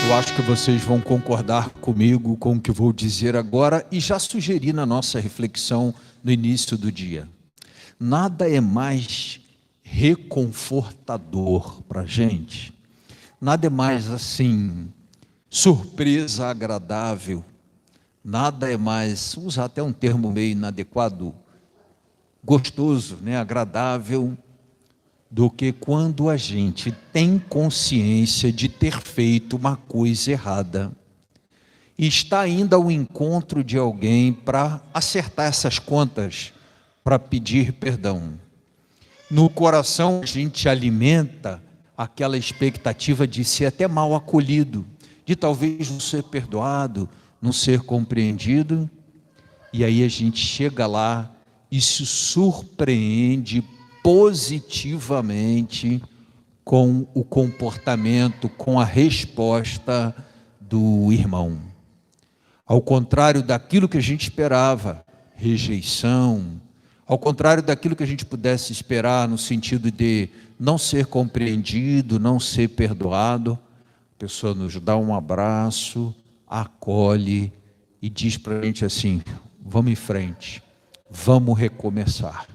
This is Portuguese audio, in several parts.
Eu acho que vocês vão concordar comigo com o que vou dizer agora e já sugeri na nossa reflexão no início do dia. Nada é mais reconfortador para a gente, nada é mais assim, surpresa agradável, nada é mais, vou usar até um termo meio inadequado, gostoso, né, agradável, do que quando a gente tem consciência de ter feito uma coisa errada e está indo ao encontro de alguém para acertar essas contas, para pedir perdão. No coração a gente alimenta aquela expectativa de ser até mal acolhido, de talvez não ser perdoado, não ser compreendido, e aí a gente chega lá e se surpreende positivamente com o comportamento, com a resposta do irmão. Ao contrário daquilo que a gente esperava, rejeição, ao contrário daquilo que a gente pudesse esperar no sentido de não ser compreendido, não ser perdoado, a pessoa nos dá um abraço, acolhe e diz para a gente assim: vamos em frente, vamos recomeçar.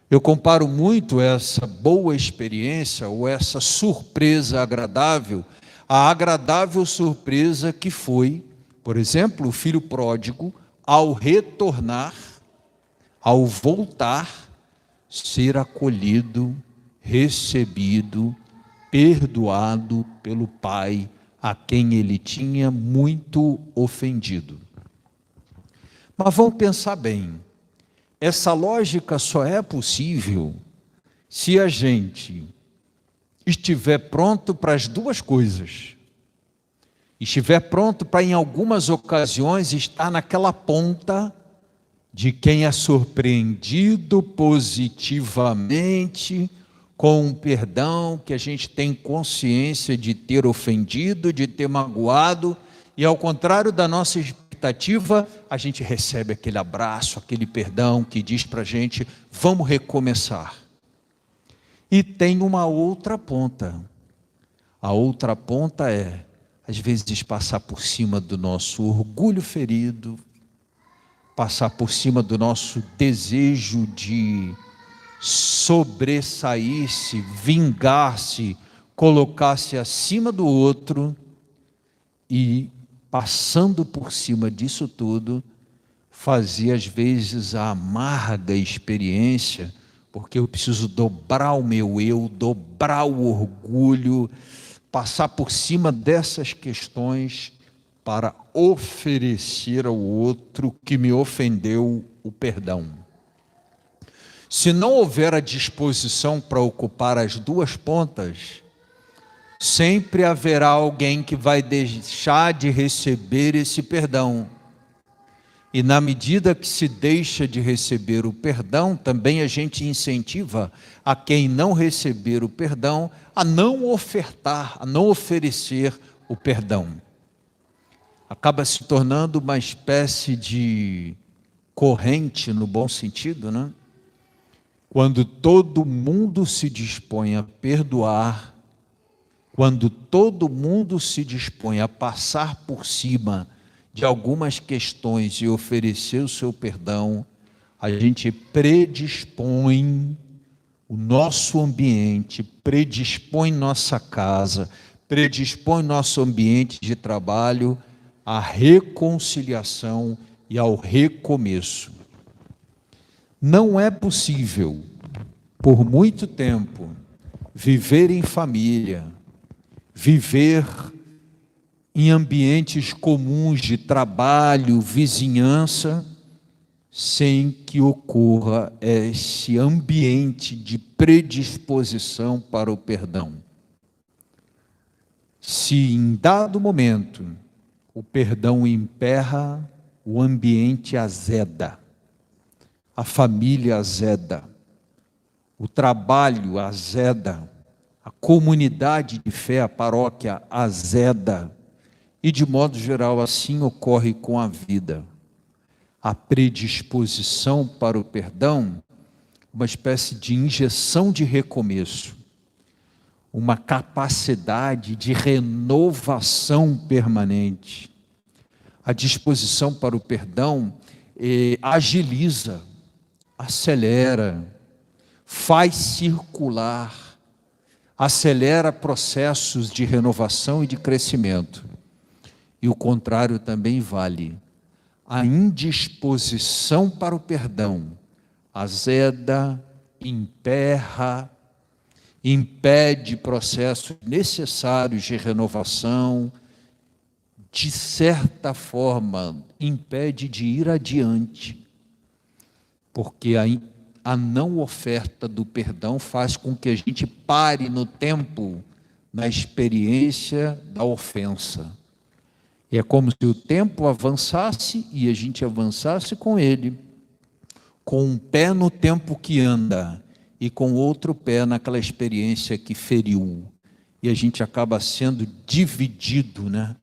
Eu comparo muito essa boa experiência ou essa surpresa agradável à agradável surpresa que foi, por exemplo, o filho pródigo, ao retornar, ao voltar, ser acolhido, recebido, perdoado pelo pai, a quem ele tinha muito ofendido. Mas vamos pensar bem. Essa lógica só é possível se a gente estiver pronto para as duas coisas. Estiver pronto para, em algumas ocasiões, estar naquela ponta de quem é surpreendido positivamente com um perdão que a gente tem consciência de ter ofendido, de ter magoado, e ao contrário da nossa expectativa, a gente recebe aquele abraço, aquele perdão que diz para a gente: vamos recomeçar. E tem uma outra ponta. A outra ponta é, às vezes, passar por cima do nosso orgulho ferido, passar por cima do nosso desejo de sobressair-se, vingar-se, colocar-se acima do outro e, passando por cima disso tudo, fazer às vezes a amarga experiência, porque eu preciso dobrar o meu eu, dobrar o orgulho, passar por cima dessas questões para oferecer ao outro que me ofendeu o perdão. Se não houver a disposição para ocupar as duas pontas, sempre haverá alguém que vai deixar de receber esse perdão. E na medida que se deixa de receber o perdão, também a gente incentiva a quem não receber o perdão a não ofertar, a não oferecer o perdão. Acaba se tornando uma espécie de corrente, no bom sentido, né? Quando todo mundo se dispõe a perdoar, quando todo mundo se dispõe a passar por cima de algumas questões e oferecer o seu perdão, a gente predispõe o nosso ambiente, predispõe nossa casa, predispõe nosso ambiente de trabalho à reconciliação e ao recomeço. Não é possível, por muito tempo, viver em família, viver em ambientes comuns de trabalho, vizinhança, sem que ocorra esse ambiente de predisposição para o perdão. Se em dado momento o perdão emperra, o ambiente azeda, a família azeda, o trabalho azeda, a comunidade de fé, a paróquia azeda, e de modo geral assim ocorre com a vida. A predisposição para o perdão, uma espécie de injeção de recomeço. uma capacidade de renovação permanente. A disposição para o perdão agiliza, acelera, faz circular, acelera processos de renovação e de crescimento. E o contrário também vale. A indisposição para o perdão azeda, emperra, impede processos necessários de renovação, de certa forma, impede de ir adiante, porque a não oferta do perdão faz com que a gente pare no tempo, na experiência da ofensa. É como se o tempo avançasse e a gente avançasse com ele, com um pé no tempo que anda e com outro pé naquela experiência que feriu. E a gente acaba sendo dividido, né?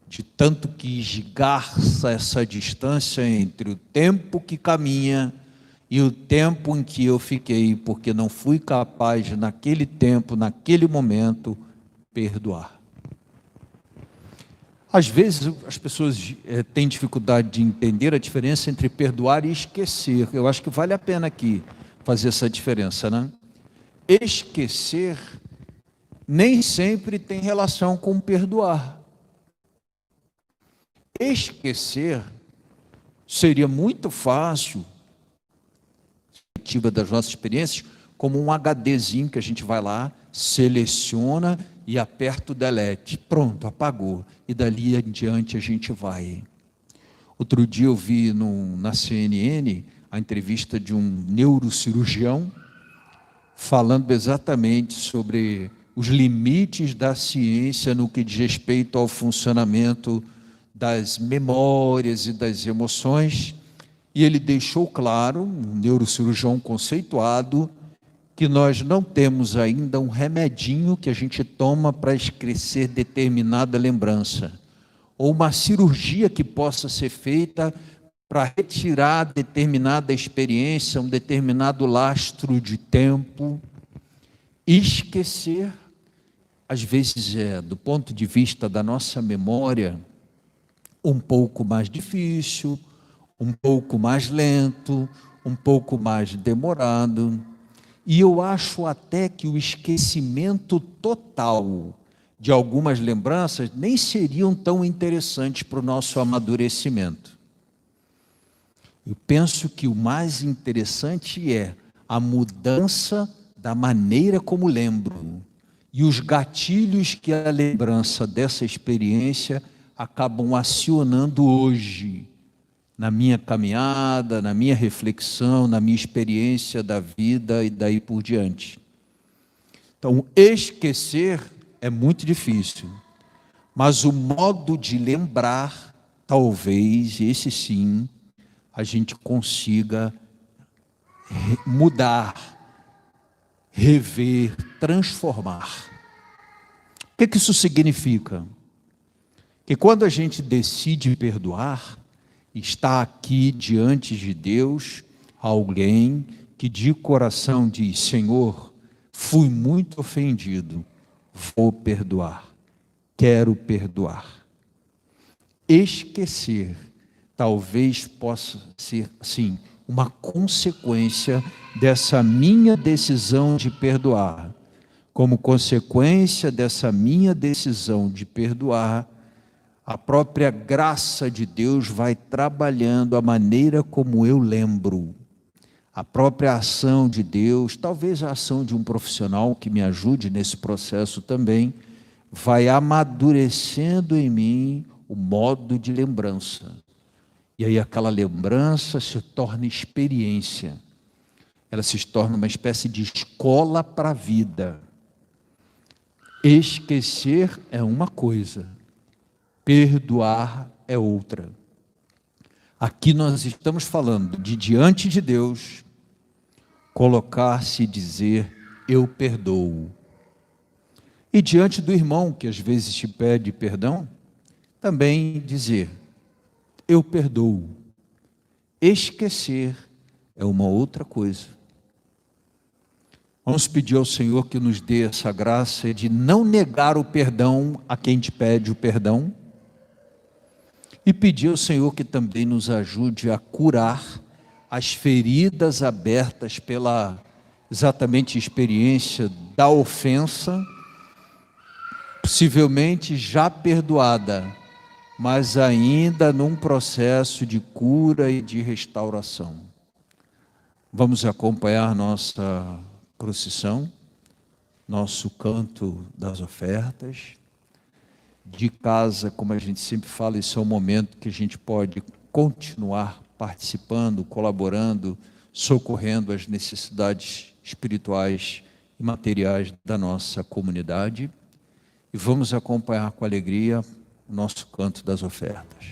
De tanto que esgarça essa distância entre o tempo que caminha e o tempo em que eu fiquei, porque não fui capaz, naquele tempo, naquele momento, perdoar. Às vezes as pessoas têm dificuldade de entender a diferença entre perdoar e esquecer. Eu acho que vale a pena aqui fazer essa diferença, né? Esquecer nem sempre tem relação com perdoar. Esquecer seria muito fácil, das nossas experiências, como um HDzinho que a gente vai lá, seleciona e aperta o delete. Pronto, apagou. E dali em diante a gente vai. Outro dia eu vi na CNN a entrevista de um neurocirurgião falando exatamente sobre os limites da ciência no que diz respeito ao funcionamento das memórias e das emoções, e ele deixou claro, um neurocirurgião conceituado, que nós não temos ainda um remedinho que a gente toma para esquecer determinada lembrança, ou uma cirurgia que possa ser feita para retirar determinada experiência, um determinado lastro de tempo. Esquecer, às vezes do ponto de vista da nossa memória, um pouco mais difícil, um pouco mais lento, um pouco mais demorado. E eu acho até que o esquecimento total de algumas lembranças nem seriam tão interessantes para o nosso amadurecimento. Eu penso que o mais interessante é a mudança da maneira como lembro e os gatilhos que a lembrança dessa experiência acabam acionando hoje, na minha caminhada, na minha reflexão, na minha experiência da vida e daí por diante. Então, esquecer é muito difícil, mas o modo de lembrar, talvez, esse sim, a gente consiga mudar, rever, transformar. O que isso significa? Que quando a gente decide perdoar, está aqui diante de Deus alguém que de coração diz: Senhor, fui muito ofendido, vou perdoar, quero perdoar. Esquecer talvez possa ser, sim, uma consequência dessa minha decisão de perdoar. Como consequência dessa minha decisão de perdoar, a própria graça de Deus vai trabalhando a maneira como eu lembro. A própria ação de Deus, talvez a ação de um profissional que me ajude nesse processo também, vai amadurecendo em mim o modo de lembrança. E aí aquela lembrança se torna experiência. Ela se torna uma espécie de escola para a vida. Esquecer é uma coisa, perdoar é outra. Aqui nós estamos falando de diante de Deus, colocar-se e dizer: eu perdoo. E diante do irmão que às vezes te pede perdão, também dizer: eu perdoo. Esquecer é uma outra coisa. Vamos pedir ao Senhor que nos dê essa graça de não negar o perdão a quem te pede o perdão, e pedir ao Senhor que também nos ajude a curar as feridas abertas pela exatamente experiência da ofensa, possivelmente já perdoada, mas ainda num processo de cura e de restauração. Vamos acompanhar nossa procissão, nosso canto das ofertas. De casa, como a gente sempre fala, esse é o momento que a gente pode continuar participando, colaborando, socorrendo as necessidades espirituais e materiais da nossa comunidade. E vamos acompanhar com alegria o nosso canto das ofertas.